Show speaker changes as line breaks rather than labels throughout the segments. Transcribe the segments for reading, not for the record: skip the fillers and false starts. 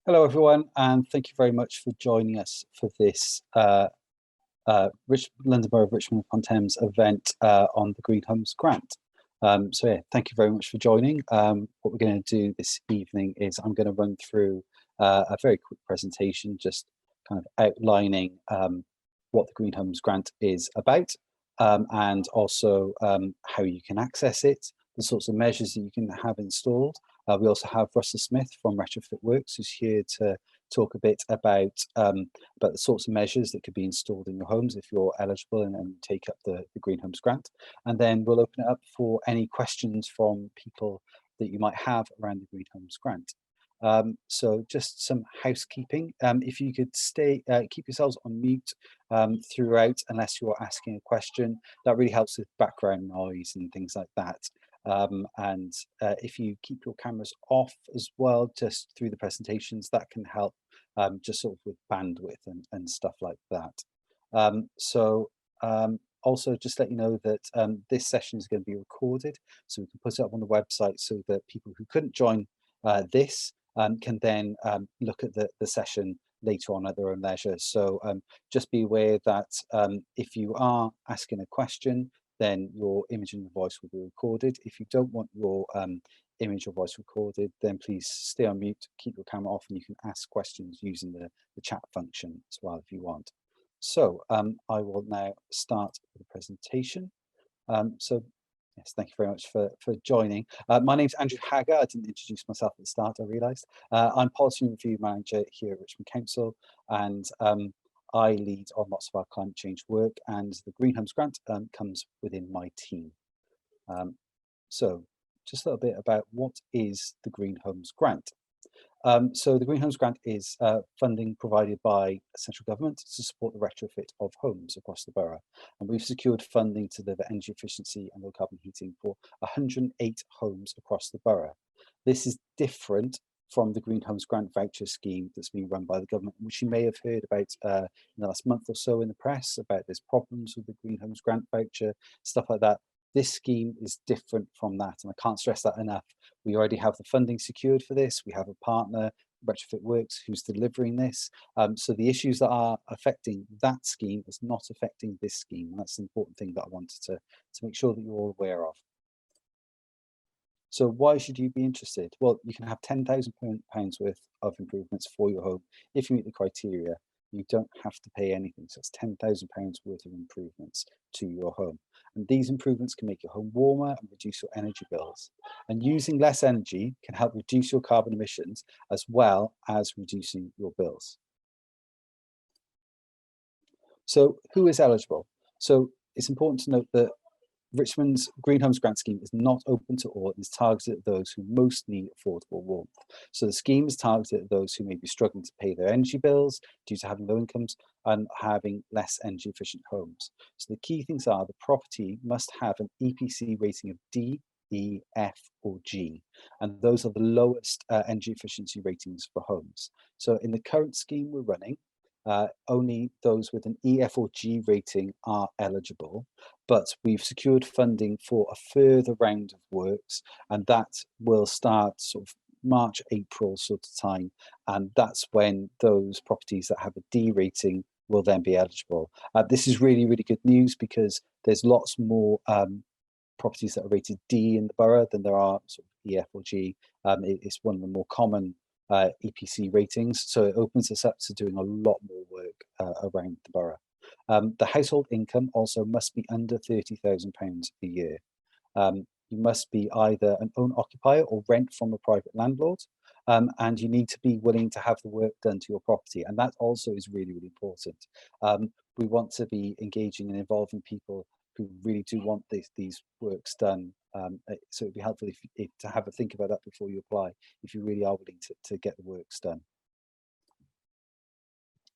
Hello, everyone, and thank you very much for joining us for this London Borough of Richmond upon Thames event on the Green Homes Grant. Thank you very much for joining. What we're going to do this evening is I'm going to run through a very quick presentation, just kind of outlining what the Green Homes Grant is about, and also how you can access it, the sorts of measures that you can have installed. We also have Russell Smith from Retrofit Works, who's here to talk a bit about the sorts of measures that could be installed in your homes if you're eligible and take up the Green Homes Grant. And then we'll open it up for any questions from people that you might have around the Green Homes Grant. So just some housekeeping. If you could keep yourselves on mute throughout, unless you're asking a question, that really helps with background noise and things like that. If you keep your cameras off as well, just through the presentations, that can help just sort of with bandwidth and stuff like that. Also just let you know that this session is going to be recorded, so we can put it up on the website so that people who couldn't join this can then look at the session later on at their own leisure. So just be aware that if you are asking a question, then your image and your voice will be recorded. If you don't want your image or voice recorded, then please stay on mute, keep your camera off, and you can ask questions using the chat function as well if you want. So I will now start the presentation. Yes, thank you very much for joining. My name's Andrew Hagger. I didn't introduce myself at the start, I realised. I'm Policy Review Manager here at Richmond Council, and I lead on lots of our climate change work, and the Green Homes Grant comes within my team. So just a little bit about what is the Green Homes Grant. So the Green Homes Grant is funding provided by central government to support the retrofit of homes across the borough. And we've secured funding to deliver energy efficiency and low carbon heating for 108 homes across the borough. This is different from the Green Homes Grant voucher scheme that's being run by the government, which you may have heard about in the last month or so in the press about there's problems with the Green Homes Grant voucher, stuff like that. This scheme is different from that, and I can't stress that enough. We already have the funding secured for this. We have a partner, Retrofit Works, who's delivering this. So the issues that are affecting that scheme is not affecting this scheme. And that's the important thing that I wanted to make sure that you're all aware of. So why should you be interested? Well, you can have £10,000 worth of improvements for your home if you meet the criteria. You don't have to pay anything. So it's £10,000 worth of improvements to your home. And these improvements can make your home warmer and reduce your energy bills. And using less energy can help reduce your carbon emissions as well as reducing your bills. So who is eligible? So it's important to note that Richmond's Green Homes Grant Scheme is not open to all. It is targeted at those who most need affordable warmth. So the scheme is targeted at those who may be struggling to pay their energy bills due to having low incomes and having less energy efficient homes. So the key things are the property must have an EPC rating of D, E, F or G, and those are the lowest energy efficiency ratings for homes. So in the current scheme we're running, only those with an E, F or G rating are eligible, but we've secured funding for a further round of works, and that will start sort of March, April sort of time, and that's when those properties that have a D rating will then be eligible. This is really, really good news because there's lots more properties that are rated D in the borough than there are sort of E, F or G. It's one of the more common EPC ratings, so it opens us up to doing a lot more work around the borough. The household income also must be under £30,000 a year. You must be either an own occupier or rent from a private landlord, and you need to be willing to have the work done to your property, and that also is really, really important. We want to be engaging and involving people who really do want these works done. So it'd be helpful if to have a think about that before you apply, if you really are willing to get the works done.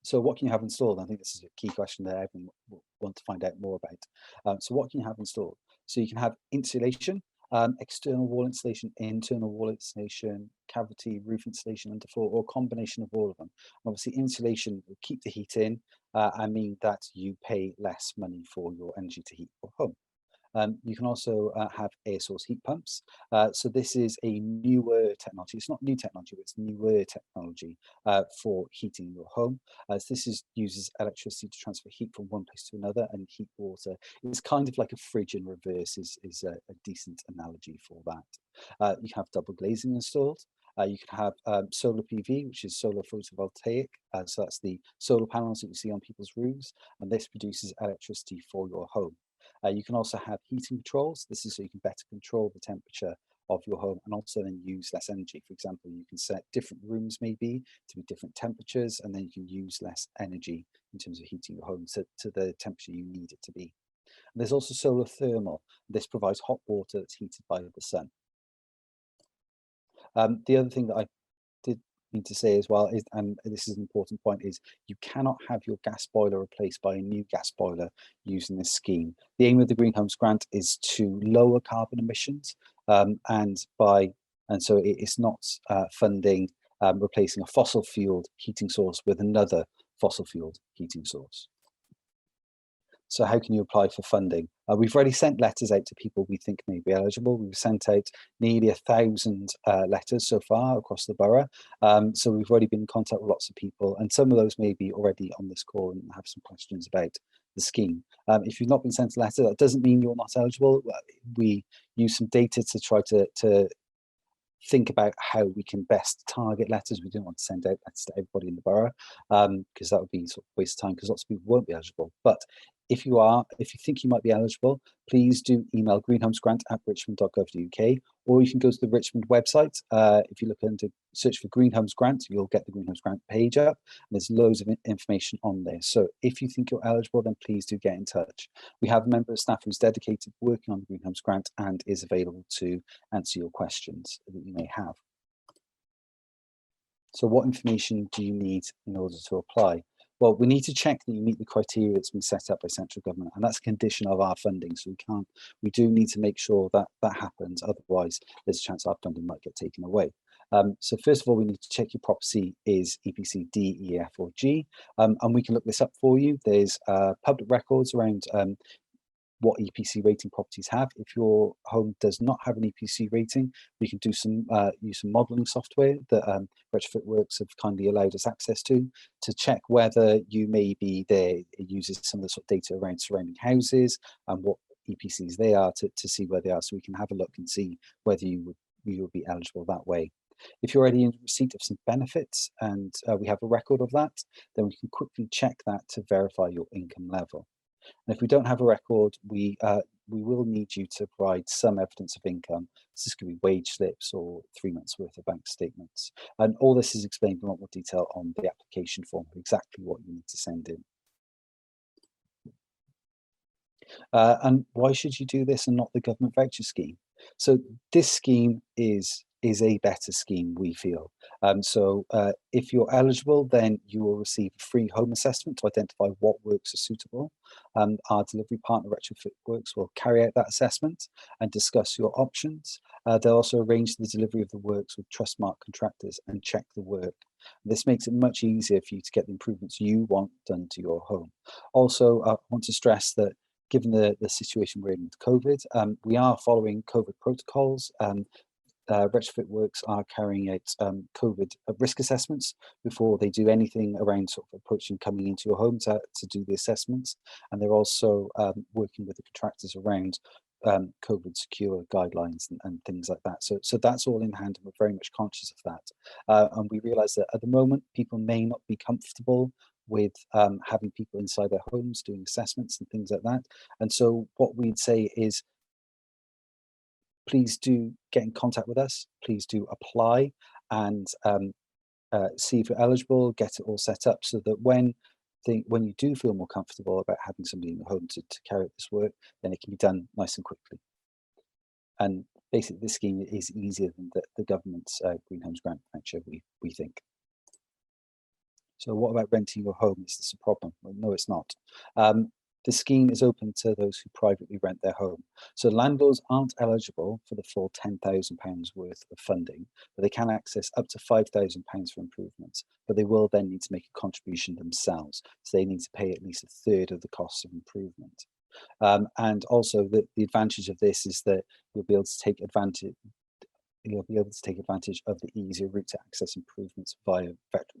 So what can you have installed? I think this is a key question that everyone will want to find out more about. So what can you have installed? So you can have insulation, external wall insulation, internal wall insulation, cavity roof insulation, underfloor, or a combination of all of them. Obviously, insulation will keep the heat in and mean that you pay less money for your energy to heat your home. You can also have air source heat pumps. So this is a newer technology. It's not new technology, but it's newer technology for heating your home. Uses electricity to transfer heat from one place to another and heat water. It's kind of like a fridge in reverse is a decent analogy for that. You can have double glazing installed. You can have solar PV, which is solar photovoltaic. So that's the solar panels that you see on people's roofs, and this produces electricity for your home. You can also have heating controls. This is so you can better control the temperature of your home and also then use less energy. For example, you can set different rooms maybe to be different temperatures, and then you can use less energy in terms of heating your home to the temperature you need it to be. And there's also solar thermal. This provides hot water that's heated by the sun. The other thing that I did need to say as well is, and this is an important point, is you cannot have your gas boiler replaced by a new gas boiler using this scheme. The aim of the Green Homes Grant is to lower carbon emissions, and so it's not funding replacing a fossil fueled heating source with another fossil fueled heating source. So how can you apply for funding? We've already sent letters out to people we think may be eligible. We've sent out nearly 1,000 letters so far across the borough. So we've already been in contact with lots of people, and some of those may be already on this call and have some questions about the scheme. If you've not been sent a letter, that doesn't mean you're not eligible. We use some data to try to think about how we can best target letters. We don't want to send out letters to everybody in the borough, because that would be sort of a waste of time, because lots of people won't be eligible. But if you think you might be eligible, please do email greenhomesgrant@richmond.gov.uk, or you can go to the Richmond website. If you look into search for Green Homes Grant, you'll get the Green Homes Grant page up, and there's loads of information on there. So if you think you're eligible, then please do get in touch. We have a member of staff who's dedicated working on the Green Homes Grant and is available to answer your questions that you may have. So what information do you need in order to apply? Well, we need to check that you meet the criteria that's been set up by central government, and that's a condition of our funding. So we do need to make sure that that happens. Otherwise, there's a chance our funding might get taken away. So first of all, we need to check your property is EPC D, E, F, or G, and we can look this up for you. There's public records around what EPC rating properties have. If your home does not have an EPC rating, we can do use some modelling software that Retrofit Works have kindly allowed us access to check whether you may be there. It uses some of the sort of data around surrounding houses and what EPCs they are to see where they are, so we can have a look and see whether you would be eligible that way. If you're already in receipt of some benefits and we have a record of that, then we can quickly check that to verify your income level. And if we don't have a record, we will need you to provide some evidence of income. So this could be wage slips or 3 months worth of bank statements. And all this is explained in a lot more detail on the application form, exactly what you need to send in. And why should you do this and not the government voucher scheme? So this scheme is a better scheme, we feel. If you're eligible, then you will receive a free home assessment to identify what works are suitable. Our delivery partner, Retrofit Works, will carry out that assessment and discuss your options. They'll also arrange the delivery of the works with trustmark contractors and check the work. This makes it much easier for you to get the improvements you want done to your home. Also, I want to stress that given the situation we're in with COVID, we are following COVID protocols. Retrofit Works are carrying out COVID risk assessments before they do anything around sort of approaching coming into your home to do the assessments. And they're also working with the contractors around COVID secure guidelines and things like that. So that's all in hand, and we're very much conscious of that. And we realise that at the moment, people may not be comfortable with having people inside their homes doing assessments and things like that. And so what we'd say is, please do get in contact with us. Please do apply and see if you're eligible, get it all set up so that when you do feel more comfortable about having somebody in your home to carry out this work, then it can be done nice and quickly. And basically, this scheme is easier than the government's Green Homes Grant voucher, we think. So what about renting your home? Is this a problem? Well, no, it's not. The scheme is open to those who privately rent their home. So landlords aren't eligible for the full £10,000 worth of funding, but they can access up to £5,000 for improvements, but they will then need to make a contribution themselves. So they need to pay at least a third of the cost of improvement. And also the advantage of this is that you'll be able to take advantage of the easier route to access improvements via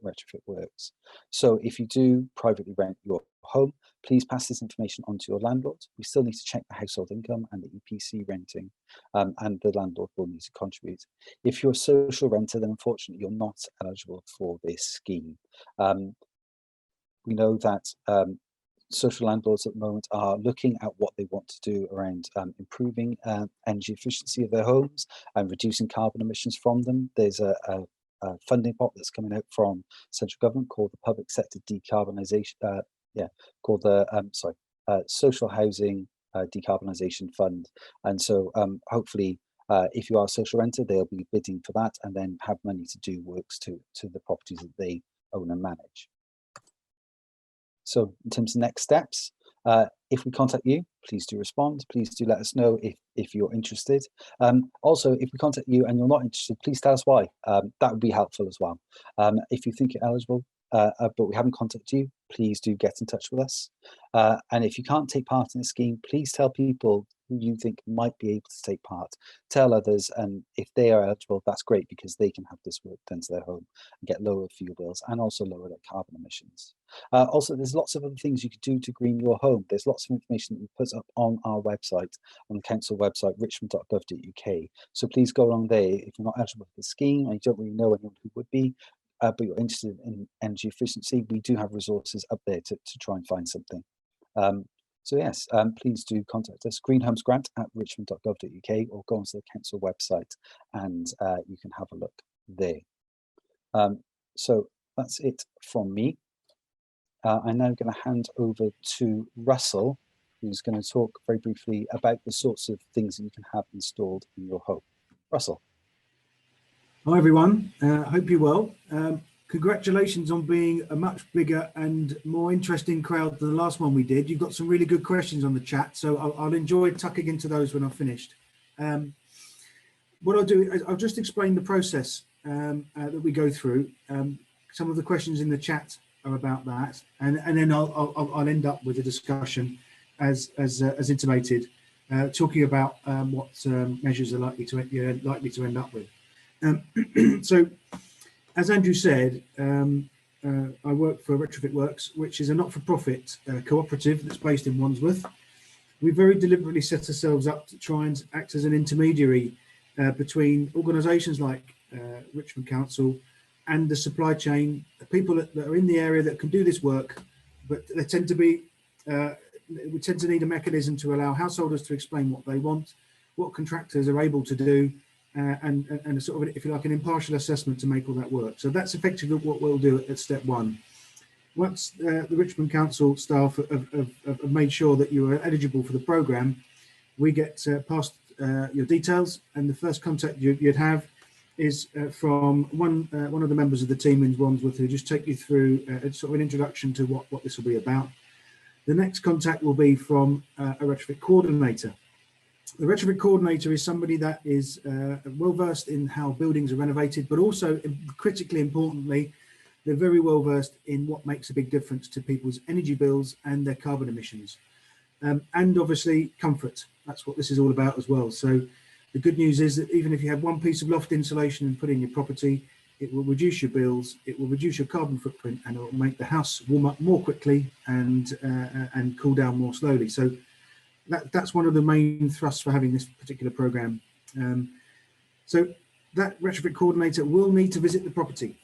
retrofit works. So if you do privately rent your home, please pass this information on to your landlord. We still need to check the household income and the EPC renting, and the landlord will need to contribute. If you're a social renter, then unfortunately you're not eligible for this scheme. We know that social landlords at the moment are looking at what they want to do around improving energy efficiency of their homes and reducing carbon emissions from them. There's a funding pot that's coming out from central government called the Public Sector Decarbonisation, called the Social Housing Decarbonisation Fund. And so hopefully, if you are a social renter, they'll be bidding for that and then have money to do works to the properties that they own and manage. So in terms of next steps, if we contact you, please do respond. Please do let us know if you're interested. Also, if we contact you and you're not interested, please tell us why. That would be helpful as well. If you think you're eligible, but we haven't contacted you, please do get in touch with us. And if you can't take part in the scheme, please tell people who you think might be able to take part. Tell others, and if they are eligible, that's great because they can have this work done to their home and get lower fuel bills and also lower their carbon emissions. Also, there's lots of other things you could do to green your home. There's lots of information that we put up on our website, on the council website, richmond.gov.uk. So please go along there. If you're not eligible for the scheme and you don't really know anyone who would be, but you're interested in energy efficiency, we do have resources up there to try and find something. So yes, please do contact us, greenhomesgrant@richmond.gov.uk, or go onto the council website and you can have a look there. So that's it from me. I'm now going to hand over to Russell, who's going to talk very briefly about the sorts of things that you can have installed in your home. Russell.
Hi everyone, hope you're well. Congratulations on being a much bigger and more interesting crowd than the last one we did. You've got some really good questions on the chat, so I'll enjoy tucking into those when I've finished. What I'll do is I'll just explain the process that we go through. Some of the questions in the chat are about that, and then I'll end up with a discussion as intimated, talking about what measures are likely to end up with. So, as Andrew said, I work for Retrofit Works, which is a not-for-profit cooperative that's based in Wandsworth. We very deliberately set ourselves up to try and act as an intermediary between organisations like Richmond Council and the supply chain, the people that are in the area that can do this work, but they tend to be, we tend to need a mechanism to allow householders to explain what they want, what contractors are able to do, and a sort of, if you like, an impartial assessment to make all that work. So that's effectively what we'll do at step one. Once the Richmond Council staff have made sure that you are eligible for the programme, we get past your details, and the first contact you'd have is from one of the members of the team in Wandsworth, who just take you through sort of an introduction to what this will be about. The next contact will be from a retrofit coordinator. The retrofit coordinator is somebody that is well versed in how buildings are renovated, but also critically importantly, they're very well versed in what makes a big difference to people's energy bills and their carbon emissions. And obviously comfort. That's what this is all about as well. So the good news is that even if you have one piece of loft insulation and put in your property, it will reduce your bills, it will reduce your carbon footprint, and it will make the house warm up more quickly and cool down more slowly. So that's one of the main thrusts for having this particular program. So that retrofit coordinator will need to visit the property.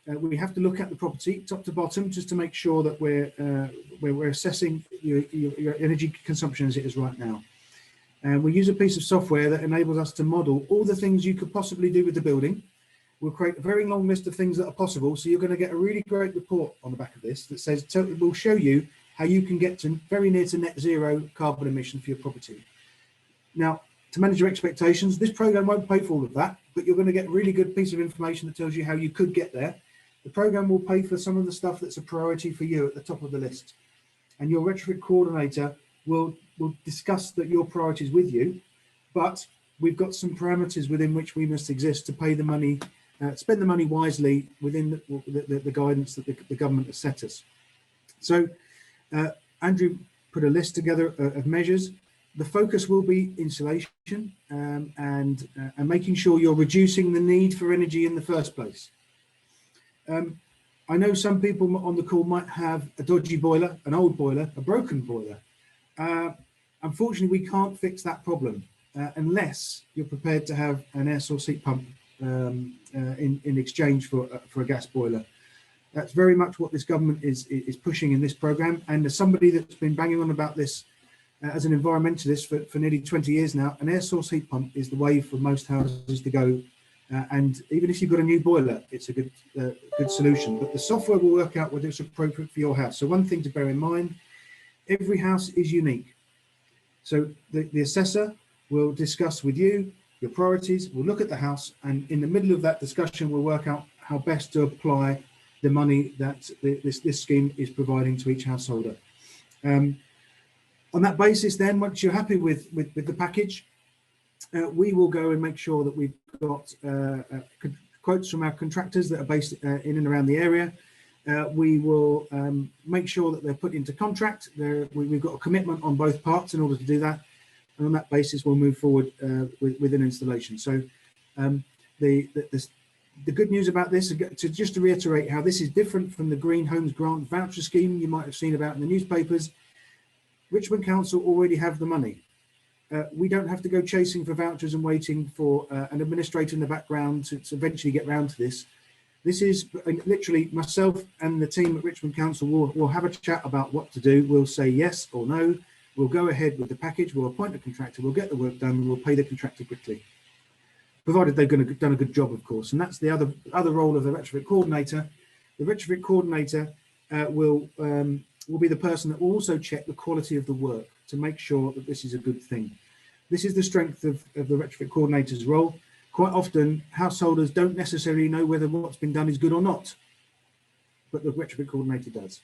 We have to look at the property top to bottom just to make sure that we're assessing your energy consumption as it is right now. And we use a piece of software that enables us to model all the things you could possibly do with the building. We'll create a very long list of things that are possible. So you're going to get a really great report on the back of this that says, we'll show you how you can get to very near to net zero carbon emission for your property. Now, to manage your expectations, this program won't pay for all of that, but you're going to get a really good piece of information that tells you how you could get there. The program will pay for some of the stuff that's a priority for you at the top of the list. And your retrofit coordinator will discuss your priorities with you, but we've got some parameters within which we must exist to pay the money, spend the money wisely within the guidance that the government has set us. So Andrew put a list together of measures. The focus will be insulation and making sure you're reducing the need for energy in the first place. I know some people on the call might have a dodgy boiler, an old boiler, a broken boiler. Unfortunately, we can't fix that problem unless you're prepared to have an air source heat pump in exchange for a gas boiler. That's very much what this government is pushing in this programme. And as somebody that's been banging on about this as an environmentalist for nearly 20 years now, an air source heat pump is the way for most houses to go. And even if you've got a new boiler, it's a good solution. But the software will work out whether it's appropriate for your house. So one thing to bear in mind, every house is unique. So the assessor will discuss with you your priorities, we'll look at the house, and in the middle of that discussion, we'll work out how best to apply the money that this scheme is providing to each householder. On that basis, then, once you're happy with the package, we will go and make sure that we've got quotes from our contractors that are based in and around the area. We will make sure that they're put into contract. We've got a commitment on both parts in order to do that. And on that basis, we'll move forward with an installation. So the good news about this, just to reiterate how this is different from the Green Homes Grant voucher scheme you might have seen about in the newspapers, Richmond Council already have the money. We don't have to go chasing for vouchers and waiting for an administrator in the background to eventually get round to this. This is literally myself and the team at Richmond Council will have a chat about what to do. We'll say yes or no. We'll go ahead with the package. We'll appoint a contractor. We'll get the work done. And we'll pay the contractor quickly, provided they've done a good job, of course. And that's the other role of the Retrofit Coordinator. The Retrofit Coordinator will be the person that will also check the quality of the work to make sure that this is a good thing. This is the strength of the Retrofit Coordinator's role. Quite often, householders don't necessarily know whether what's been done is good or not, but the Retrofit Coordinator does.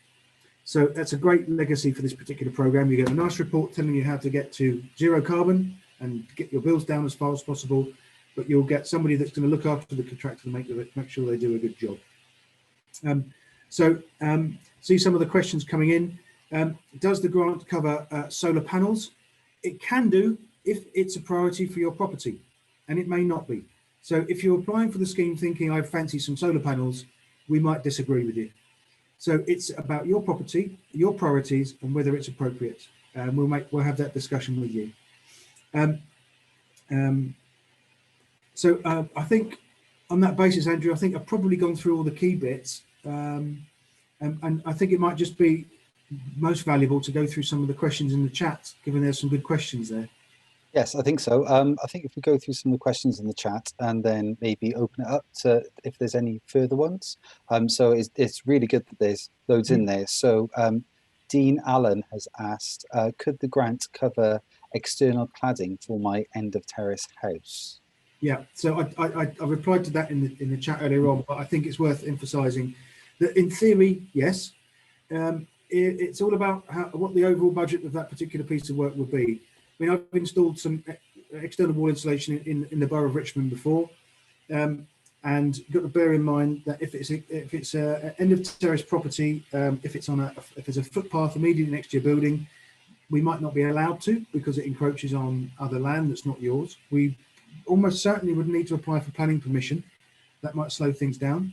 So that's a great legacy for this particular program. You get a nice report telling you how to get to zero carbon and get your bills down as far as possible, but you'll get somebody that's going to look after the contractor to make sure they do a good job. See some of the questions coming in. Does the grant cover solar panels? It can do if it's a priority for your property, and it may not be. So if you're applying for the scheme thinking I fancy some solar panels, we might disagree with you. So it's about your property, your priorities, and whether it's appropriate. We'll have that discussion with you. I think on that basis, Andrew, I think I've probably gone through all the key bits, and I think it might just be most valuable to go through some of the questions in the chat, given there's some good questions there.
Yes, I think so. I think if we go through some of the questions in the chat and then maybe open it up to if there's any further ones. So it's really good that there's loads in there. So Dean Allen has asked, could the grant cover external cladding for my end of terrace house?
Yeah, so I replied to that in the chat earlier on, but I think it's worth emphasising that in theory, yes, it's all about what the overall budget of that particular piece of work would be. I mean, I've installed some external wall insulation in the borough of Richmond before, and you've got to bear in mind that if it's a end of terrace property, if there's a footpath immediately next to your building, we might not be allowed to because it encroaches on other land that's not yours. We almost certainly would need to apply for planning permission. That might slow things down.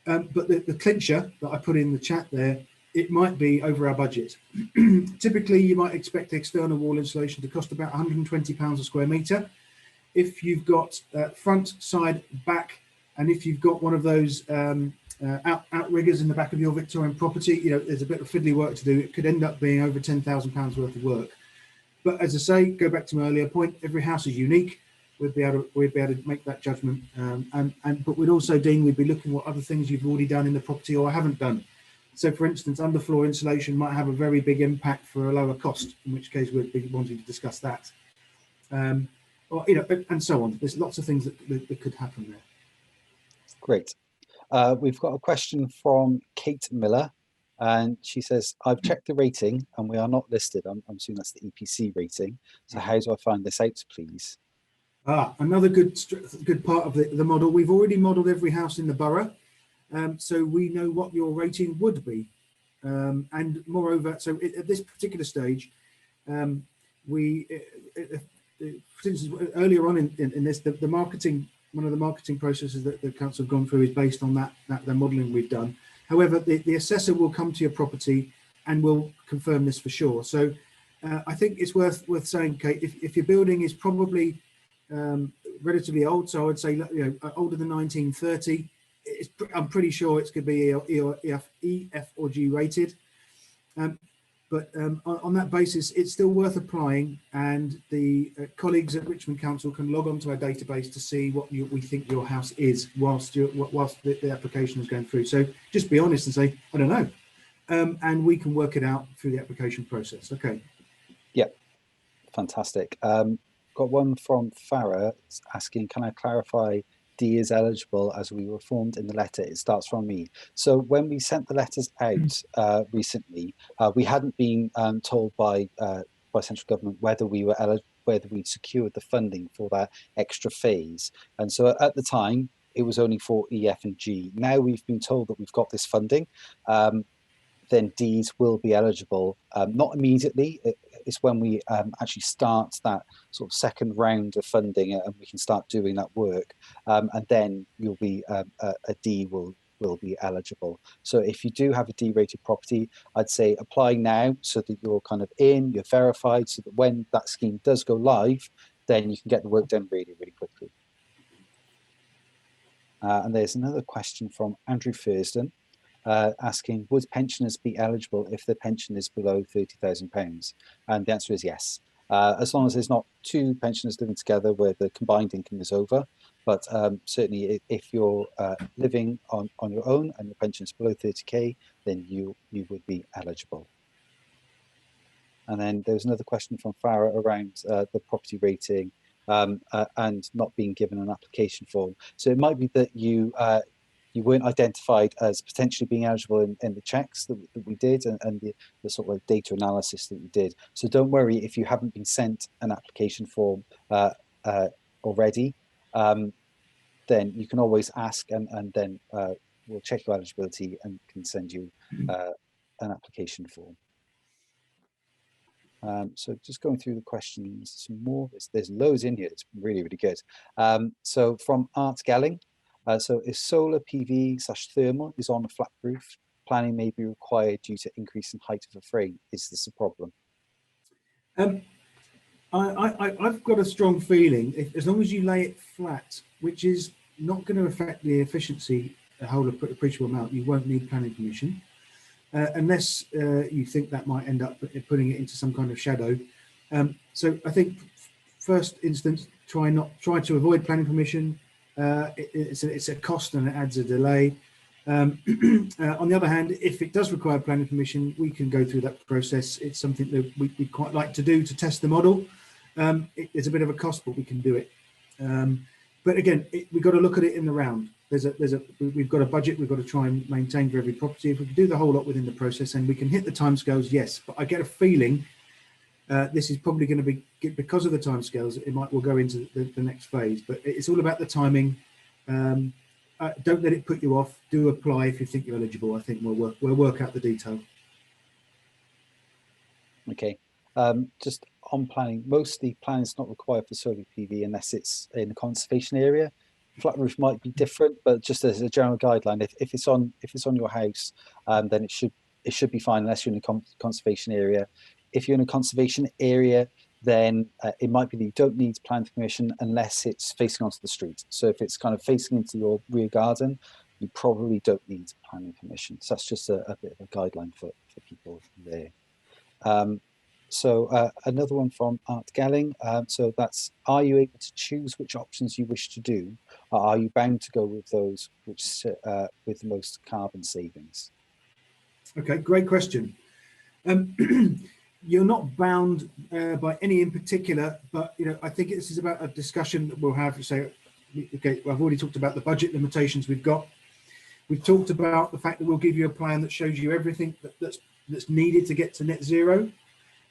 But the clincher that I put in the chat there, it might be over our budget. Typically, you might expect external wall insulation to cost about £120 a square metre. If you've got front, side, back, and if you've got one of those outriggers in the back of your Victorian property, you know, there's a bit of fiddly work to do. It could end up being over £10,000 worth of work. But as I say, go back to my earlier point, every house is unique. We'd be able to make that judgment. But we'd also, Dean, we'd be looking what other things you've already done in the property or haven't done. So, for instance, underfloor insulation might have a very big impact for a lower cost, in which case we'd be wanting to discuss that. Or, you know, and so on. There's lots of things that could happen there.
Great. We've got a question from Kate Miller, and she says, I've checked the rating and we are not listed. I'm assuming that's the EPC rating. So how do I find this out, please?
Another good part of the model. We've already modelled every house in the borough. So we know what your rating would be. And moreover, so at this particular stage, for instance, earlier on in this, the marketing, one of the marketing processes that the council have gone through is based on the modelling we've done. However, the assessor will come to your property and will confirm this for sure. So I think it's worth saying, Kate, if your building is probably relatively old, so I would say older than 1930, I'm pretty sure it's going to be EF or G rated. But on that basis, it's still worth applying, and the colleagues at Richmond Council can log on to our database to see what we think your house is whilst the application is going through. So just be honest and say, I don't know. And we can work it out through the application process. Okay.
Yeah, fantastic. Got one from Farah asking, can I clarify D is eligible as we were informed in the letter? It starts from me. So when we sent the letters out recently, we hadn't been told by central government whether we were whether we'd secured the funding for that extra phase. And so at the time, it was only for E, F, and G. Now we've been told that we've got this funding. Then Ds will be eligible, not immediately. It's when we actually start that sort of second round of funding and we can start doing that work. And then you'll be a D will be eligible. So if you do have a D-rated property, I'd say apply now so that you're kind of you're verified, so that when that scheme does go live, then you can get the work done really, really quickly. And there's another question from Andrew Thurston. Asking, would pensioners be eligible if their pension is below £30,000? And the answer is yes. As long as there's not two pensioners living together where the combined income is over. But certainly if you're living on your own and your pension is below 30k, then you would be eligible. And then there's another question from Farah around the property rating and not being given an application form. So it might be that you weren't identified as potentially being eligible in the checks that we did and the sort of data analysis that we did. So don't worry if you haven't been sent an application form already, then you can always ask and then we'll check your eligibility and can send you an application form. So just going through the questions some more, there's loads in here, it's really, really good. So from Art Gelling, so if solar PV/thermal is on a flat roof, planning may be required due to increase in height of a frame. Is this a problem?
I've got a strong feeling, as long as you lay it flat, which is not going to affect the efficiency a whole appreciable amount, you won't need planning permission, unless you think that might end up putting it into some kind of shadow. So I think first instance, try to avoid planning permission. It's a cost and it adds a delay. On the other hand, if it does require planning permission, we can go through that process. It's something that we quite like to do to test the model. It's a bit of a cost, but we can do it. But again, we've got to look at it in the round. We've got a budget we've got to try and maintain for every property. If we can do the whole lot within the process and we can hit the timescales, yes. But I get a feeling this is probably going to be, because of the timescales, we'll go into the next phase. But it's all about the timing. Don't let it put you off. Do apply if you think you're eligible. I think we'll work out the detail.
Okay. Just on planning, mostly planning is not required for solar PV unless it's in a conservation area. Flat roof might be different, but just as a general guideline, if it's on your house, then it should be fine unless you're in a conservation area. If you're in a conservation area, then it might be that you don't need planning permission unless it's facing onto the street. So if it's kind of facing into your rear garden, you probably don't need planning permission. So that's just a bit of a guideline for people there. So another one from Art Gelling. So that's, are you able to choose which options you wish to do? Or are you bound to go with those which with the most carbon savings? Okay, great question.
You're not bound by any in particular, but I think this is about a discussion that we'll have. So, okay, I've already talked about the budget limitations we've got. We've talked about the fact that we'll give you a plan that shows you everything that's needed to get to net zero.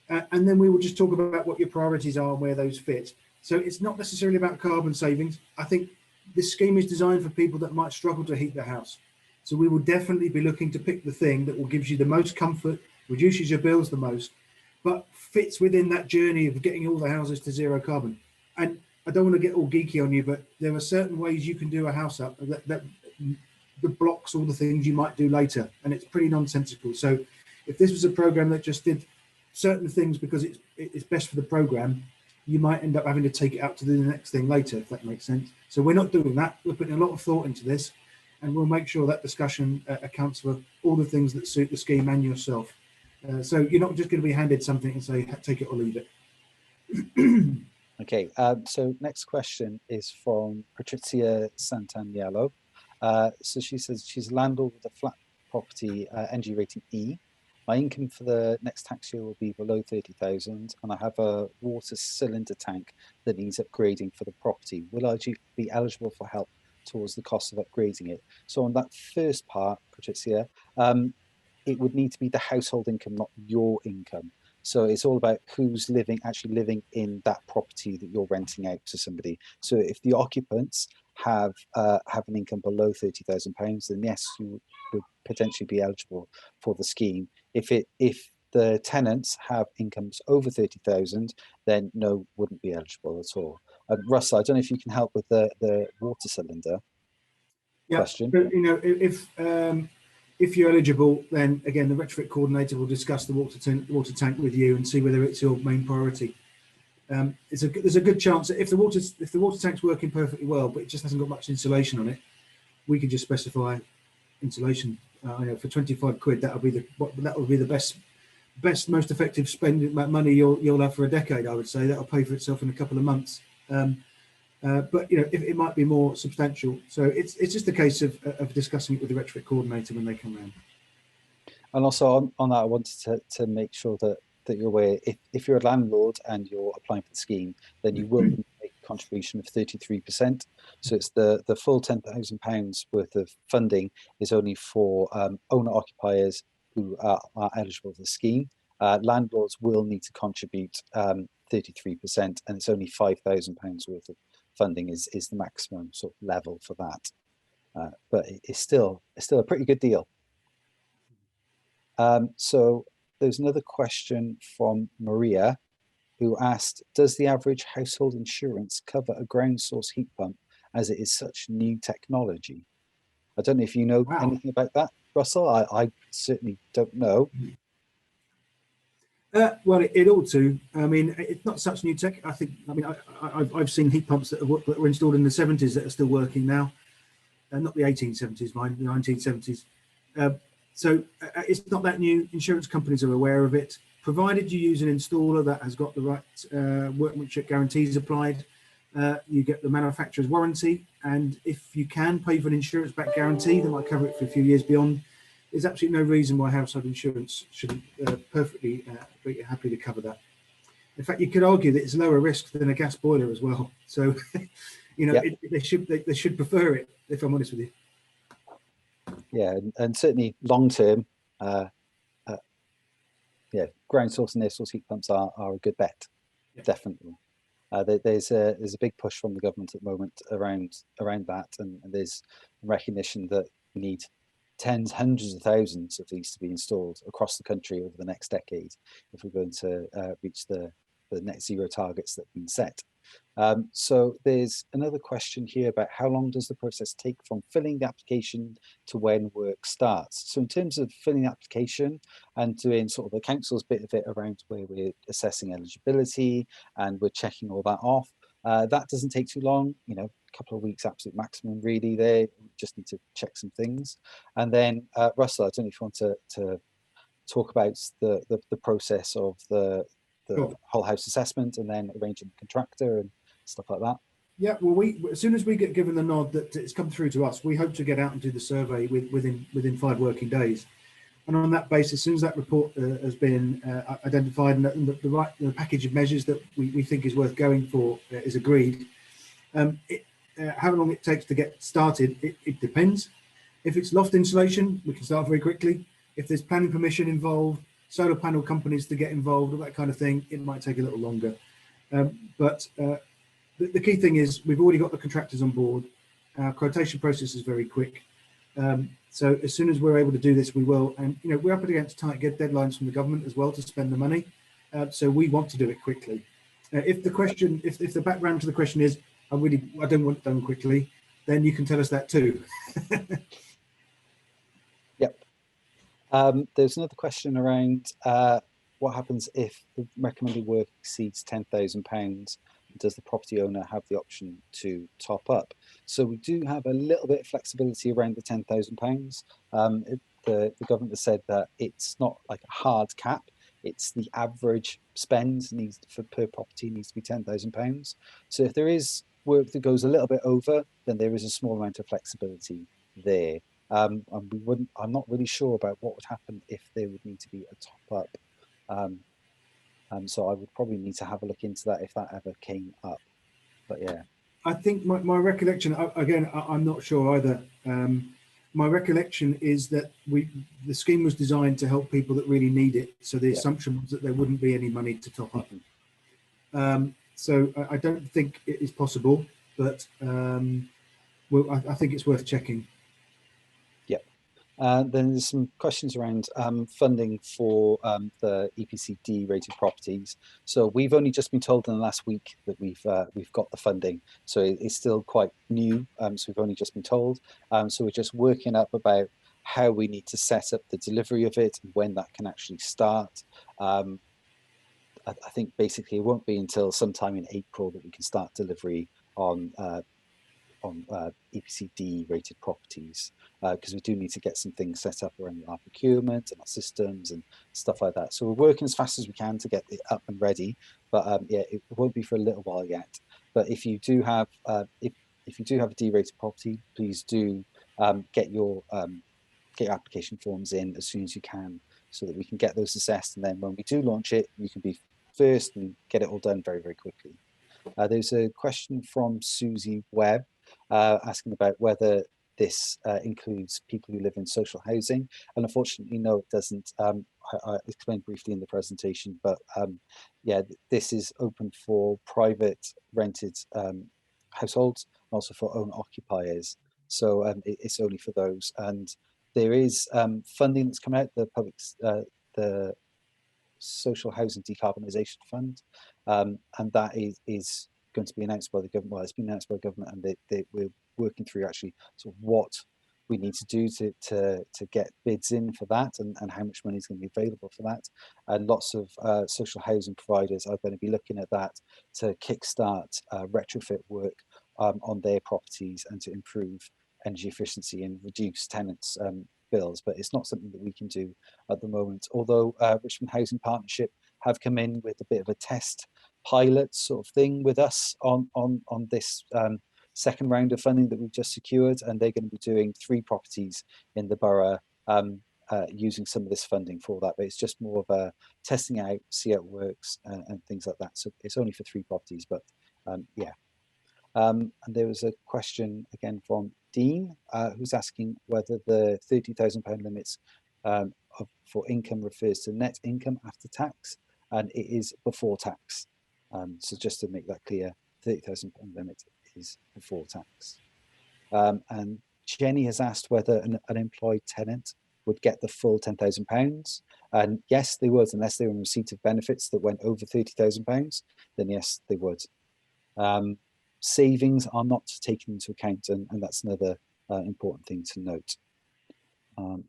And then we will just talk about what your priorities are and where those fit. So it's not necessarily about carbon savings. I think this scheme is designed for people that might struggle to heat their house. So we will definitely be looking to pick the thing that will give you the most comfort, reduces your bills the most, but fits within that journey of getting all the houses to zero carbon. And I don't want to get all geeky on you, but there are certain ways you can do a house up that blocks all the things you might do later, and it's pretty nonsensical. So if this was a program that just did certain things because it's best for the program, you might end up having to take it out to do the next thing later, if that makes sense. So we're not doing that. We're putting a lot of thought into this, and we'll make sure that discussion accounts for all the things that suit the scheme and yourself. So you're not just going to be handed something and say, take it or leave it.
Okay, so next question is from Patricia Santaniello. So she says she's a landlord with a flat property, NG rating E. My income for the next tax year will be below 30,000, and I have a water cylinder tank that needs upgrading for the property. Will I be eligible for help towards the cost of upgrading it? So on that first part, Patricia, it would need to be the household income, not your income. So it's all about who's actually living in that property that you're renting out to somebody. So if the occupants have an income below £30,000, then yes, you would potentially be eligible for the scheme. If the tenants have incomes over 30,000, then no, wouldn't be eligible at all. Russell, I don't know if you can help with the water cylinder question.
But, you know, if you're eligible, then again, the retrofit coordinator will discuss the water tank with you and see whether it's your main priority. There's a good chance that if the water tank's working perfectly well, but it just hasn't got much insulation on it, we can just specify insulation. For 25 quid, that will be the best, most effective spending money you'll have for a decade. I would say that'll pay for itself in a couple of months. But you know, it might be more substantial. So it's just a case of discussing it with the retrofit coordinator when they come around.
And also on that, I wanted to make sure that you're aware, if you're a landlord and you're applying for the scheme, then you will make a contribution of 33%. So it's the full £10,000 worth of funding is only for owner occupiers who are eligible for the scheme. Landlords will need to contribute 33%, and it's only £5,000 worth of funding is the maximum sort of level for that. But it's still a pretty good deal. So there's another question from Maria, who asked, does the average household insurance cover a ground source heat pump as it is such new technology? I don't know if you know anything about that, Russell. I certainly don't know.
Well, it ought to. I mean, it's not such new tech. I've seen heat pumps that were installed in the 70s that are still working now. Not the 1870s, mind, the 1970s. So it's not that new. Insurance companies are aware of it. Provided you use an installer that has got the right workmanship guarantees applied, you get the manufacturer's warranty. And if you can pay for an insurance-backed guarantee that might cover it for a few years beyond, there's absolutely no reason why household insurance shouldn't perfectly be happy to cover that. In fact, you could argue that it's lower risk than a gas boiler as well. So, you know, they should prefer it, if I'm honest with you.
Yeah, and certainly long term, ground source and air source heat pumps are a good bet, definitely. There's a big push from the government at the moment around that, and there's recognition that we need tens, hundreds of thousands of these to be installed across the country over the next decade if we're going to reach the net zero targets that have been set. So there's another question here about how long does the process take from filling the application to when work starts. So in terms of filling the application and doing sort of the council's bit of it around where we're assessing eligibility and we're checking all that off, that doesn't take too long, you know, a couple of weeks, absolute maximum really there. We just need to check some things. And then Russell, I don't know if you want to talk about the process of the whole house assessment and then arranging a contractor and stuff like that.
Yeah, well, as soon as we get given the nod that it's come through to us, we hope to get out and do the survey within 5 working days. And on that basis, as soon as that report has been identified and the package of measures that we think is worth going for is agreed, how long it takes to get started, it depends. If it's loft insulation, we can start very quickly. If there's planning permission involved, solar panel companies to get involved, all that kind of thing, it might take a little longer. But the key thing is we've already got the contractors on board. Our quotation process is very quick. So as soon as we're able to do this, we will. And we're up against tight deadlines from the government as well to spend the money. So we want to do it quickly. If the background to the question is, I don't want it done quickly, then you can tell us that too.
Yep. There's another question around what happens if the recommended work exceeds £10,000? Does the property owner have the option to top up? So we do have a little bit of flexibility around the £10,000. The government has said that it's not like a hard cap. It's the average spend per property needs to be £10,000. So if there is work that goes a little bit over, then there is a small amount of flexibility there. And I'm not really sure about what would happen if there would need to be a top up. So I would probably need to have a look into that if that ever came up. But yeah,
I think my recollection, again, I'm not sure either. My recollection is that the scheme was designed to help people that really need it. So the assumption was that there wouldn't be any money to top up. So I don't think it is possible, but I think it's worth checking.
Then there's some questions around funding for the EPCD rated properties. So we've only just been told in the last week that we've got the funding. So it's still quite new. So we've only just been told. So we're just working up about how we need to set up the delivery of it and when that can actually start. I think basically it won't be until sometime in April that we can start delivery on EPCD rated properties, because we do need to get some things set up around our procurement and our systems and stuff like that. So we're working as fast as we can to get it up and ready, but yeah, it won't be for a little while yet. But if you do have if you do have a D-rated property, please do get your application forms in as soon as you can, so that we can get those assessed, and then when we do launch it, you can be first and get it all done very, very quickly. There's a question from Susie Webb asking about whether this includes people who live in social housing, and unfortunately no, it doesn't. I explained briefly in the presentation, but yeah, this is open for private rented households, and also for own occupiers. So it's only for those, and there is funding that's come out, the Social Housing Decarbonisation Fund, and that is going to be announced by the government. Well, it's been announced by the government, and we're working through actually sort of what we need to do to get bids in for that, and how much money is going to be available for that. And lots of social housing providers are going to be looking at that to kickstart retrofit work on their properties and to improve energy efficiency and reduce tenants' bills. But it's not something that we can do at the moment, although Richmond Housing Partnership have come in with a bit of a test pilot sort of thing with us on this second round of funding that we've just secured, and they're going to be doing 3 properties in the borough using some of this funding for that. But it's just more of a testing out, see how it works, and things like that. So it's only for 3 properties, but yeah. And there was a question again from Dean, who's asking whether the £30,000 limits for income refers to net income after tax, and it is before tax. So just to make that clear, £30,000 limit is before tax. And Jenny has asked whether an unemployed tenant would get the full £10,000, and yes, they would, unless they were in receipt of benefits that went over £30,000. Then yes, they would. Savings are not taken into account, and that's another important thing to note.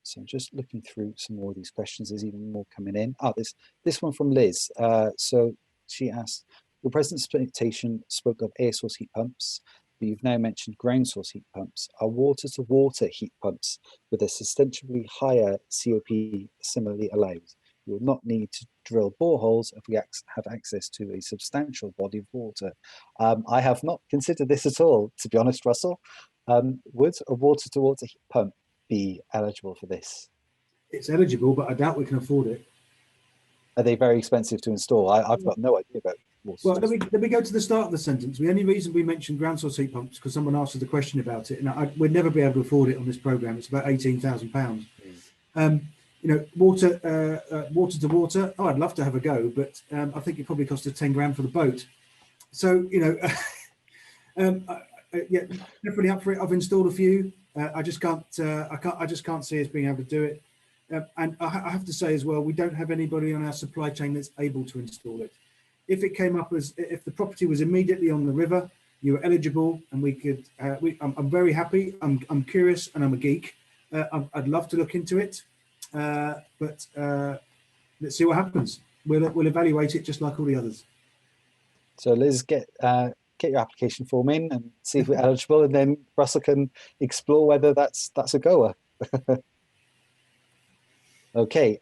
So I'm just looking through some more of these questions. There's even more coming in. There's this one from Liz. So she asked, your presentation spoke of air source heat pumps, but you've now mentioned ground source heat pumps. Are water-to-water heat pumps with a substantially higher COP similarly allowed? You will not need to drill boreholes if we have access to a substantial body of water. I have not considered this at all, to be honest, Russell. Would a water-to-water heat pump be eligible for this?
It's eligible, but I doubt we can afford it.
Are they very expensive to install? I've got no idea about water.
Well, let me go to the start of the sentence. The only reason we mentioned ground source heat pumps because someone asked us a question about it, and we'd never be able to afford it on this programme. It's about £18,000. You know, water to water. Oh, I'd love to have a go, but I think it probably cost us 10 grand for the boat. So, you know, Yeah, definitely up for it. I've installed a few. I just can't. I just can't see us being able to do it. And I have to say as well, we don't have anybody on our supply chain that's able to install it. If it came up as if the property was immediately on the river, you were eligible, and we could. I'm very happy. I'm curious, and I'm a geek. I'd love to look into it, but let's see what happens. We'll evaluate it just like all the others.
So Liz, get your application form in and see if we're eligible, and then Russell can explore whether that's a goer. Okay,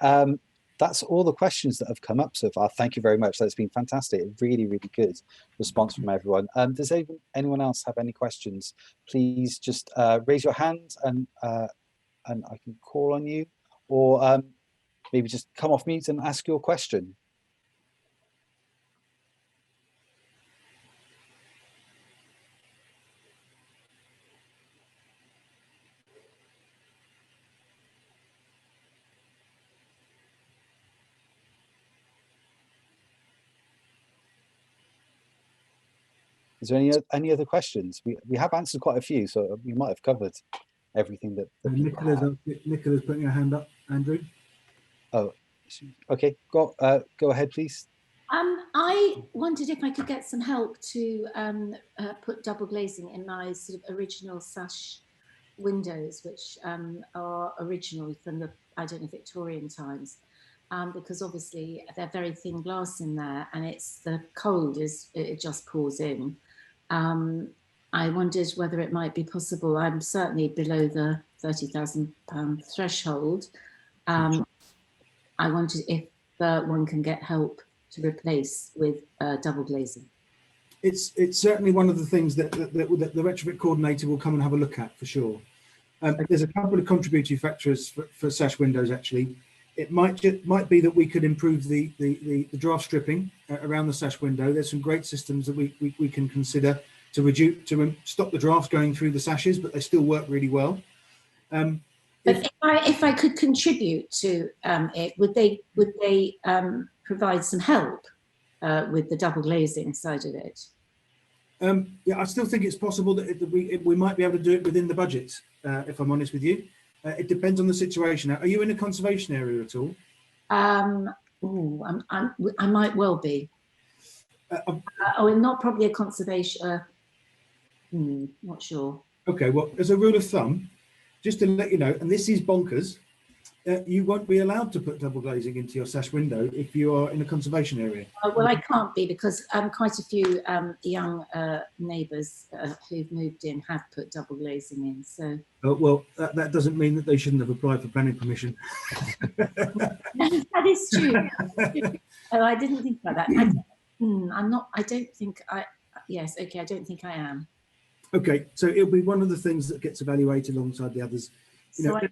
that's all the questions that have come up so far. Thank you very much. That's been fantastic. Really, really good response from everyone. Does anyone else have any questions? Please just raise your hand and I can call on you, or maybe just come off mute and ask your question. Is there any other questions? We have answered quite a few, so we might have covered everything that
Nicola's putting her hand up, Andrew.
Oh, okay. Go ahead, please.
I wondered if I could get some help to put double glazing in my sort of original Sash windows, which are original from the, I don't know, Victorian times, because obviously they're very thin glass in there, and it's the cold it just pours in. I wondered whether it might be possible. I'm certainly below the £30,000 threshold. I wondered if one can get help to replace with double glazing.
It's certainly one of the things that the retrofit coordinator will come and have a look at for sure. There's a couple of contributory factors for Sash windows actually. It might be that we could improve the draft stripping around the Sash window. There's some great systems that we can consider to stop the drafts going through the sashes, but they still work really well.
But if I could contribute to it, would they provide some help with the double glazing side of it?
Yeah, I still think it's possible that we might be able to do it within the budget. If I'm honest with you, it depends on the situation. Are you in a conservation area at all?
I might well be. Not probably a conservation. Not sure.
Okay, well, as a rule of thumb, just to let you know, and this is bonkers, you won't be allowed to put double glazing into your sash window if you are in a conservation area.
Well, I can't be, because quite a few young neighbours who've moved in have put double glazing in. So. Well,
that doesn't mean that they shouldn't have applied for planning permission.
That is true. Oh, I didn't think about that. I'm not. I don't think I. Yes. Okay. I don't think I am.
Okay, so it'll be one of the things that gets evaluated alongside the others.
So I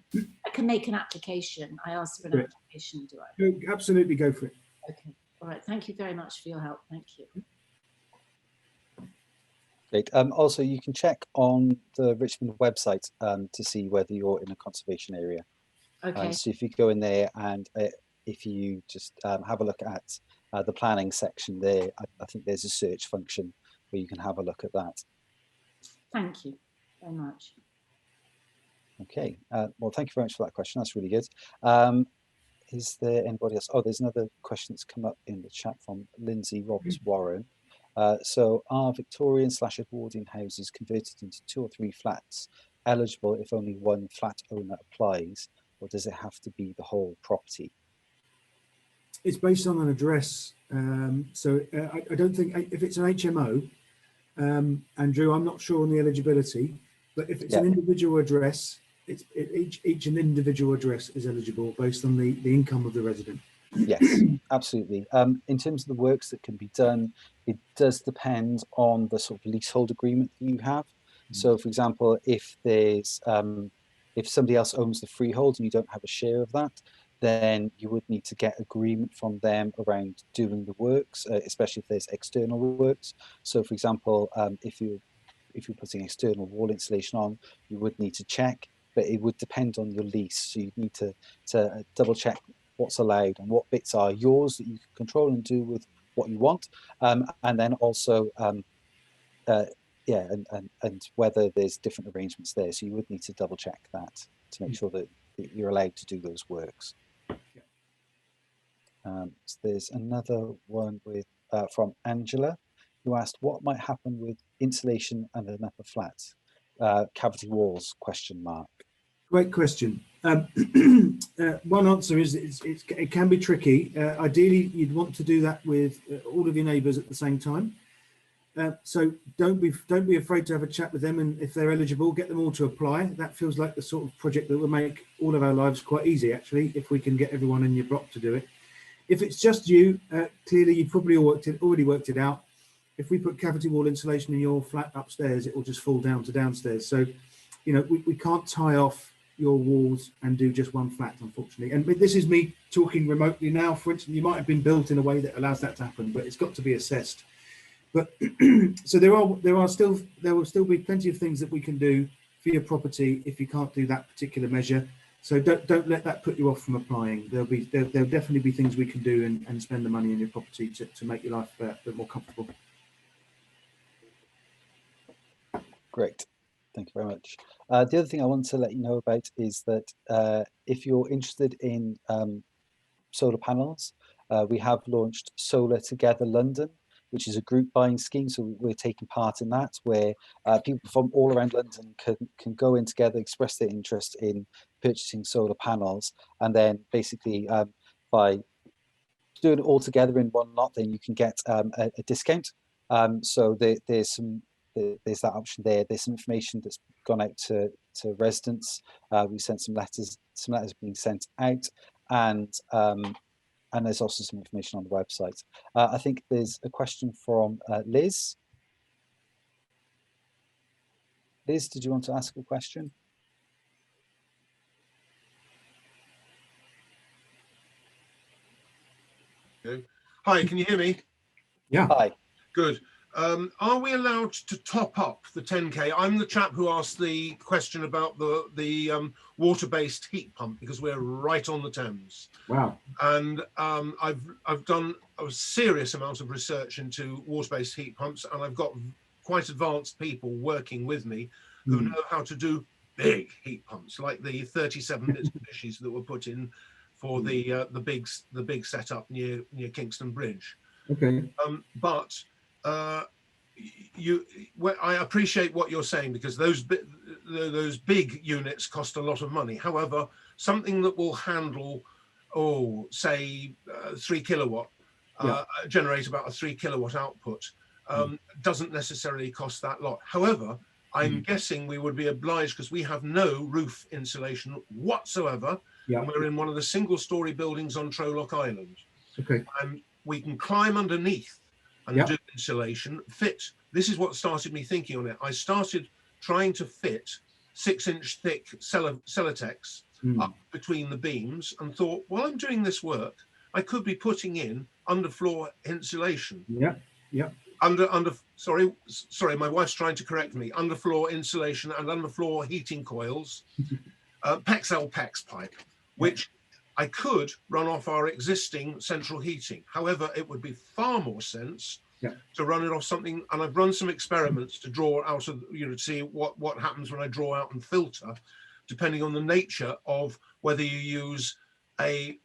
can make an application. I asked for an application, do I?
Absolutely, go for it.
Okay, all right. Thank you very much for your help. Thank you.
Great. Also, you can check on the Richmond website to see whether you're in a conservation area.
Okay.
So if you go in there and if you just have a look at the planning section there, I think there's a search function where you can have a look at that.
Thank you very much.
Okay, well, thank you very much for that question. That's really good. Is there anybody else? Oh, there's another question that's come up in the chat from Lindsay Roberts Warren. So are Victorian/Edwardian houses converted into 2 or 3 flats eligible if only one flat owner applies, or does it have to be the whole property?
It's based on an address. I don't think, if it's an HMO, Andrew, I'm not sure on the eligibility, but if it's an individual address, each an individual address is eligible based on the income of the resident.
Yes, absolutely. In terms of the works that can be done, it does depend on the sort of leasehold agreement that you have. So, for example, if there's if somebody else owns the freehold and you don't have a share of that, then you would need to get agreement from them around doing the works, especially if there's external works. So, for example, if you're putting external wall insulation on, you would need to check, but it would depend on your lease. So you need to double check what's allowed and what bits are yours that you can control and do with what you want. And then also yeah, and whether there's different arrangements there. So you would need to double check that to make sure that you're allowed to do those works. So there's another one with from Angela, who asked what might happen with insulation under an upper flat, cavity walls, question mark.
Great question. One answer is it can be tricky. Ideally, you'd want to do that with all of your neighbours at the same time. So don't be afraid to have a chat with them, and if they're eligible, get them all to apply. That feels like the sort of project that will make all of our lives quite easy, actually, if we can get everyone in your block to do it. If it's just you, clearly you've probably already worked it out. If we put cavity wall insulation in your flat upstairs, it will just fall down to downstairs. So, you know, we can't tie off your walls and do just one flat, unfortunately. And this is me talking remotely now. For instance, you might have been built in a way that allows that to happen, but it's got to be assessed. But so there will still be plenty of things that we can do for your property if you can't do that particular measure. So don't let that put you off from applying. There'll definitely be things we can do and spend the money in your property to make your life a bit more comfortable.
Great, thank you very much. The other thing I want to let you know about is that if you're interested in solar panels, we have launched Solar Together London, which is a group buying scheme. So we're taking part in that, where people from all around London can go in together, express their interest in purchasing solar panels, and then basically by doing it all together in one lot, then you can get a discount. So there's that option there. There's some information that's gone out to residents. We sent some letters being sent out, and there's also some information on the website. I think there's a question from Liz. Liz, did you want to ask a question?
Hi, can you hear me?
Yeah.
Hi.
Good. Are we allowed to top up the 10K? I'm the chap who asked the question about the water-based heat pump, because we're right on the Thames.
Wow.
And I've done a serious amount of research into water-based heat pumps, and I've got quite advanced people working with me who know how to do big heat pumps, like the 37 Mitsubishis that were put in for the big setup near Kingston Bridge.
Okay.
I appreciate what you're saying, because those big units cost a lot of money. However, something that will handle, say 3 kilowatt, generate about a 3 kilowatt output, doesn't necessarily cost that lot. However, I'm guessing we would be obliged, because we have no roof insulation whatsoever, and we're in one of the single-story buildings on Trolock Island.
Okay.
And we can climb underneath and do insulation, fit. This is what started me thinking on it. I started trying to fit 6-inch thick Celotex up between the beams, and thought, while I'm doing this work, I could be putting in underfloor insulation. Sorry, my wife's trying to correct me. Underfloor insulation and underfloor heating coils, PEX pipe, which I could run off our existing central heating. However, it would be far more sense to run it off something, and I've run some experiments to draw out of, to see what happens when I draw out and filter, depending on the nature of whether you use a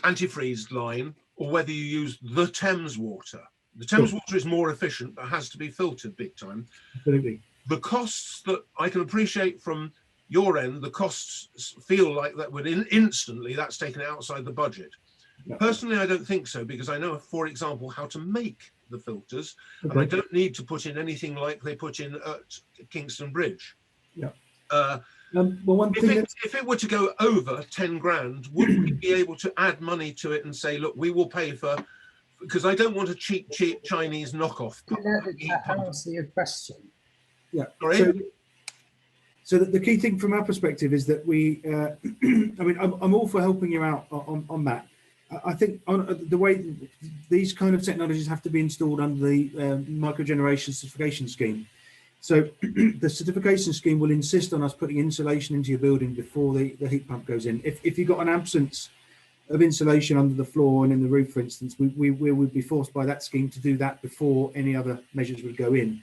antifreeze line, or whether you use the Thames water. The Thames water is more efficient, but has to be filtered big time.
Absolutely.
The costs that I can appreciate from your end, the costs feel like that would instantly, that's taken outside the budget. Personally, I don't think so, because I know, for example, how to make the filters, and I don't need to put in anything like they put in at Kingston Bridge.
Well,
if it were to go over 10 grand, would we be able to add money to it and say, look, we will pay for, because I don't want a cheap Chinese knockoff.
Answer your question.
Sorry?
So the key thing from our perspective is that we, I mean, I'm all for helping you out on that. I think the way these kind of technologies have to be installed under the microgeneration certification scheme. So the certification scheme will insist on us putting insulation into your building before the heat pump goes in. If you've got an absence of insulation under the floor and in the roof, for instance, we would be forced by that scheme to do that before any other measures would go in.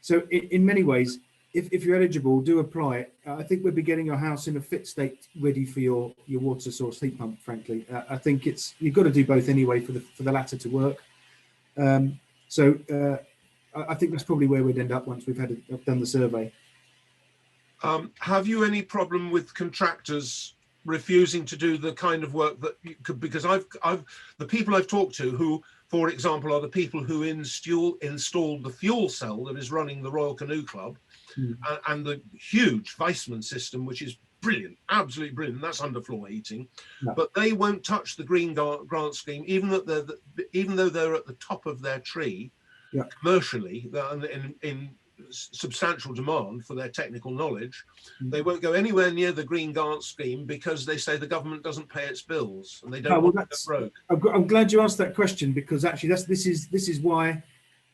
So in many ways, if you're eligible, do apply it. I think we'll be getting your house in a fit state, ready for your water source heat pump. Frankly, I think you've got to do both anyway for the latter to work. I think that's probably where we'd end up once we've done the survey.
Have you any problem with contractors refusing to do the kind of work that you could? Because the people I've talked to, who, for example, are the people who installed the fuel cell that is running the Royal Canoe Club, and the huge Weissman system, which is brilliant, absolutely brilliant. That's underfloor heating, but they won't touch the green grant scheme, even though they're at the top of their tree. Commercially, in substantial demand for their technical knowledge, they won't go anywhere near the green grant scheme because they say the government doesn't pay its bills and they don't want to go broke.
I'm glad you asked that question, because actually this is why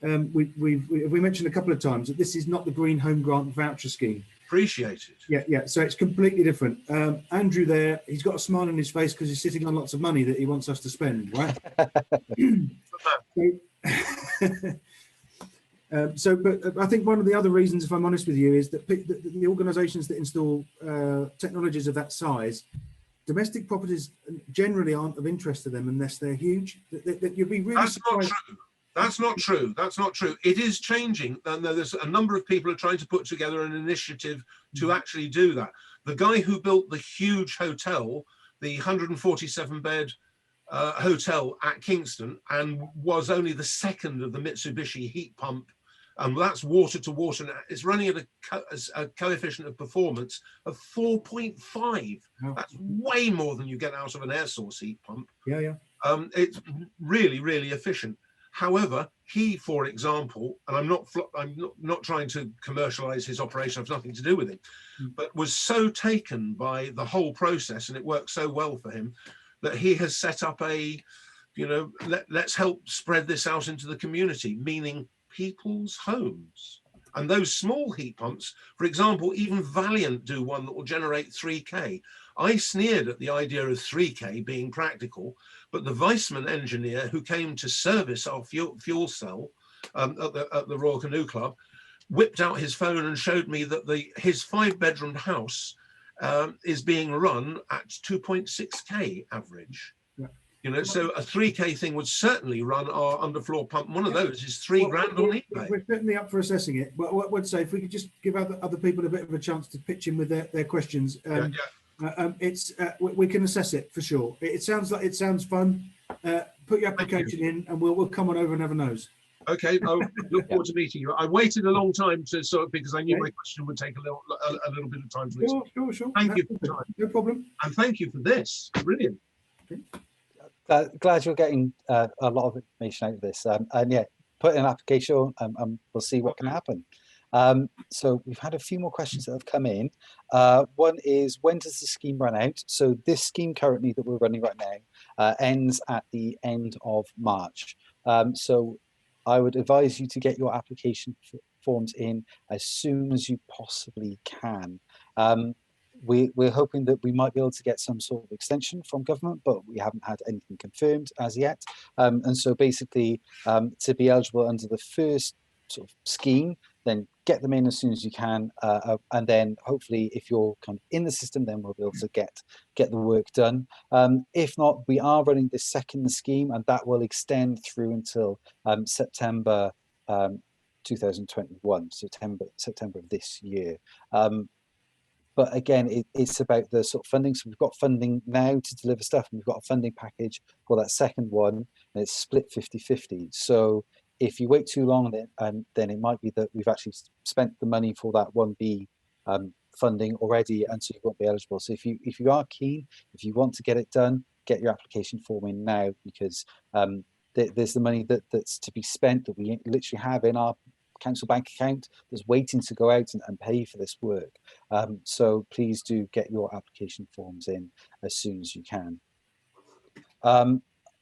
we mentioned a couple of times that this is not the Green Home Grant voucher scheme.
Appreciated.
Yeah. So it's completely different. Andrew there, he's got a smile on his face because he's sitting on lots of money that he wants us to spend, right? But I think one of the other reasons, if I'm honest with you, is that the organisations that install technologies of that size, domestic properties generally aren't of interest to them unless they're huge. You'd be really surprised.
That's not true. That's not true. It is changing, and there's a number of people are trying to put together an initiative to actually do that. The guy who built the huge hotel, the 147-bed hotel at Kingston, and was only the second of the Mitsubishi heat pump, and that's water to water, and it's running at a coefficient of performance of 4.5. That's way more than you get out of an air source heat pump. It's really, really efficient. However, he, for example, and I'm not trying to commercialize his operation, I have nothing to do with it, but was so taken by the whole process, and it worked so well for him, that he has set up let's help spread this out into the community, meaning people's homes. And those small heat pumps, for example, even Valiant do one that will generate 3K. I sneered at the idea of 3K being practical, but the Weissman engineer who came to service our fuel cell at the Royal Canoe Club whipped out his phone and showed me that his 5-bedroom house is being run at 2.6K average. So a 3K thing would certainly run our underfloor pump. One of those is $3,000 on eBay.
We're certainly up for assessing it. But what I'd say, if we could just give other people a bit of a chance to pitch in with their questions, we can assess it for sure. It sounds fun. Put your application in, and we'll come on over and have a nose.
Okay, I look forward to meeting you. I waited a long time because I knew my question would take a little bit of time to explain.
Sure.
Thank you for your time.
No problem.
And thank you for this. Brilliant.
Glad you're getting a lot of information out of this. And yeah, put in an application and we'll see what can happen. So we've had a few more questions that have come in. One is, when does the scheme run out? So this scheme currently that we're running right now ends at the end of March. So I would advise you to get your application forms in as soon as you possibly can. We're hoping that we might be able to get some sort of extension from government, but we haven't had anything confirmed as yet. And so basically, to be eligible under the first sort of scheme, then get them in as soon as you can, and then hopefully, if you're kind of in the system, then we'll be able to get the work done. If not, we are running this second scheme, and that will extend through until September 2021, September of this year. But again, it's about the sort of funding. So we've got funding now to deliver stuff, and we've got a funding package for that second one, and it's split 50-50. So if you wait too long, then it might be that we've actually spent the money for that 1B funding already, and so you won't be eligible. So if you are keen, if you want to get it done, get your application form in now, because there's the money that's to be spent that we literally have in our council bank account that's waiting to go out and pay for this work. So please do get your application forms in as soon as you can.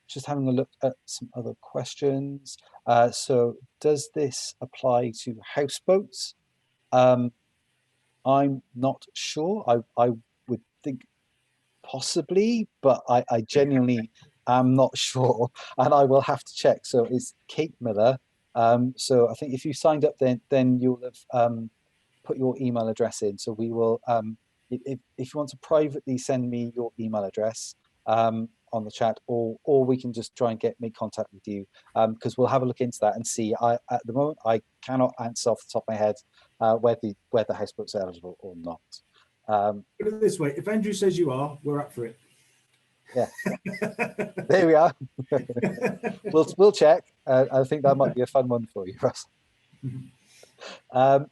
Just having a look at some other questions. So does this apply to houseboats? I'm not sure. I would think possibly, but I genuinely am not sure, and I will have to check. So it's Kate Miller. So I think if you signed up, then you'll have put your email address in. So we will, if you want to privately send me your email address on the chat, or we can just try and make contact with you, because we'll have a look into that and see. At the moment, I cannot answer off the top of my head whether housebook's eligible or not.
Put it this way: if Andrew says you are, we're up for it.
Yeah, there we are. we'll check. I think that might be a fun one for you, Russ.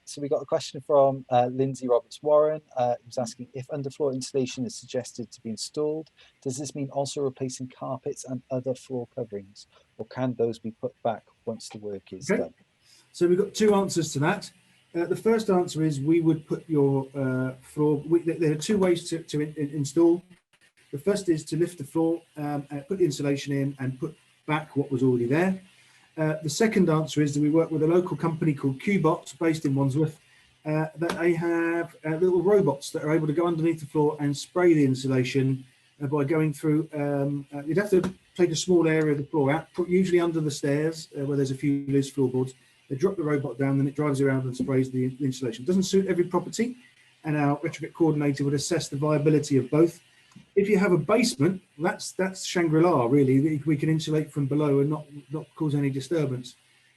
So we got a question from Lindsay Roberts Warren, who's asking if underfloor insulation is suggested to be installed. Does this mean also replacing carpets and other floor coverings, or can those be put back once the work is done?
So we've got two answers to that. The first answer is we would put your floor. There are two ways to install. The first is to lift the floor, put the insulation in, and put back what was already there. The second answer is that we work with a local company called Qbot, based in Wandsworth, that they have little robots that are able to go underneath the floor and spray the insulation by going through. You'd have to take a small area of the floor out, usually under the stairs where there's a few loose floorboards. They drop the robot down, then it drives around and sprays the insulation. It doesn't suit every property, and our retrofit coordinator would assess the viability of both. If you have a basement, that's Shangri-La, really. We can insulate from below and not cause any disturbance.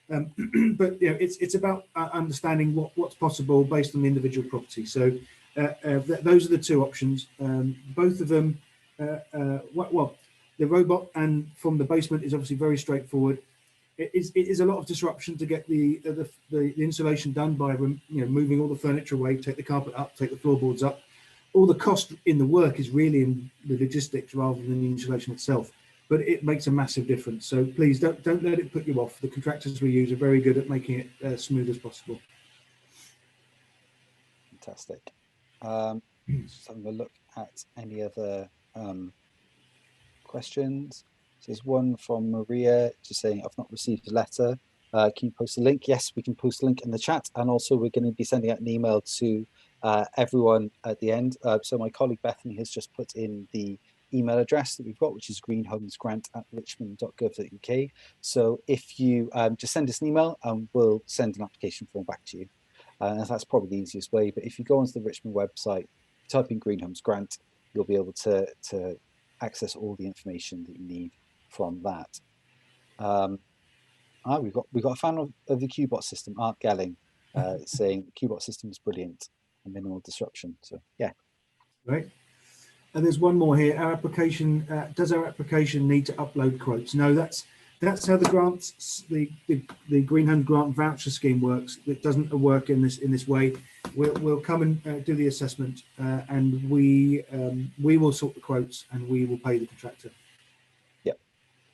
But it's about understanding what's possible based on the individual property. So those are the two options. Both of them, well, the robot and from the basement is obviously very straightforward. It is a lot of disruption to get the insulation done by moving all the furniture away, take the carpet up, take the floorboards up. All the cost in the work is really in the logistics rather than the insulation itself, but it makes a massive difference. So please don't let it put you off. The contractors we use are very good at making it as smooth as possible.
Fantastic. Just having a look at any other questions. So there's one from Maria just saying, I've not received a letter. Can you post a link? Yes, we can post a link in the chat, and also we're going to be sending out an email to everyone at the end. So my colleague Bethany has just put in the email address that we've got, which is greenhomesgrant@richmond.gov.uk. So if you just send us an email, we'll send an application form back to you. And that's probably the easiest way. But if you go onto the Richmond website, type in Green Homes Grant, you'll be able to access all the information that you need from that. We've got a fan of the Qbot system, Art Gelling, saying the Qbot system is brilliant and minimal disruption. So yeah. Right.
And there's one more here. Our application, does our application need to upload quotes? No, that's how the grants, the Green Home Grant voucher scheme works. It doesn't work in this way. We'll come and do the assessment, and we will sort the quotes and we will pay the contractor.
Yep.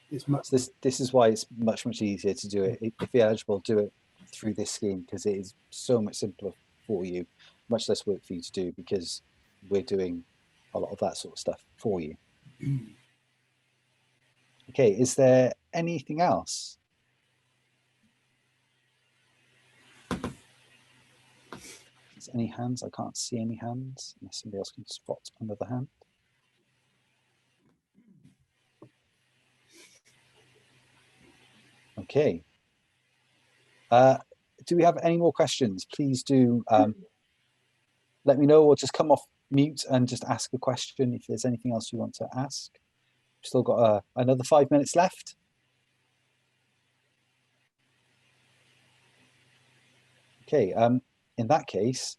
This is why it's much easier to do it. If you're eligible, do it through this scheme, because it is so much simpler for you, much less work for you to do, because we're doing a lot of that sort of stuff for you. Okay, is there anything else? Is any hands? I can't see any hands, unless somebody else can spot another hand. Okay. Do we have any more questions? Please do let me know, or just come off mute and just ask a question if there's anything else you want to ask. We've still got another 5 minutes left. Okay, in that case,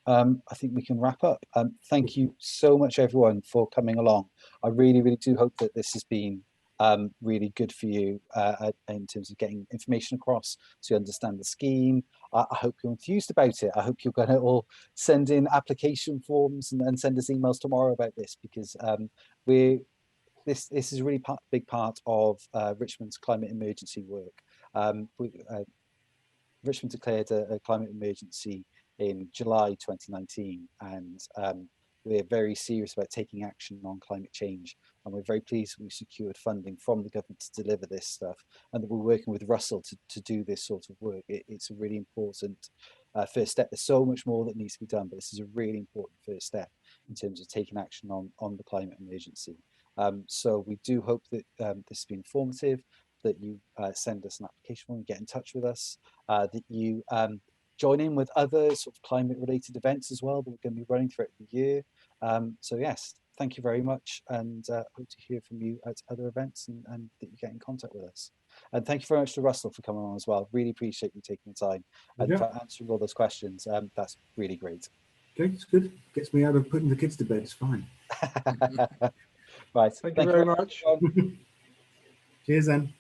I think we can wrap up. Thank you so much, everyone, for coming along. I really do hope that this has been really good for you in terms of getting information across so you understand the scheme. I hope you're enthused about it. I hope you're going to all send in application forms and send us emails tomorrow about this, because this is a really big part of Richmond's climate emergency work. Richmond declared a climate emergency in July 2019, and we're very serious about taking action on climate change, and we're very pleased we secured funding from the government to deliver this stuff, and that we're working with Russell to do this sort of work. It's a really important first step. There's so much more that needs to be done, but this is a really important first step in terms of taking action on the climate emergency. So we do hope that this has been informative, that you send us an application form, get in touch with us, that you join in with other sort of climate related events as well that we're going to be running throughout the year. So yes, thank you very much, and hope to hear from you at other events, and that you get in contact with us. And thank you very much to Russell for coming on as well. Really appreciate you taking the time and for answering all those questions. That's really great.
Okay, it's good. Gets me out of putting the kids to bed. It's fine.
Right.
Thank you very much.
Cheers then.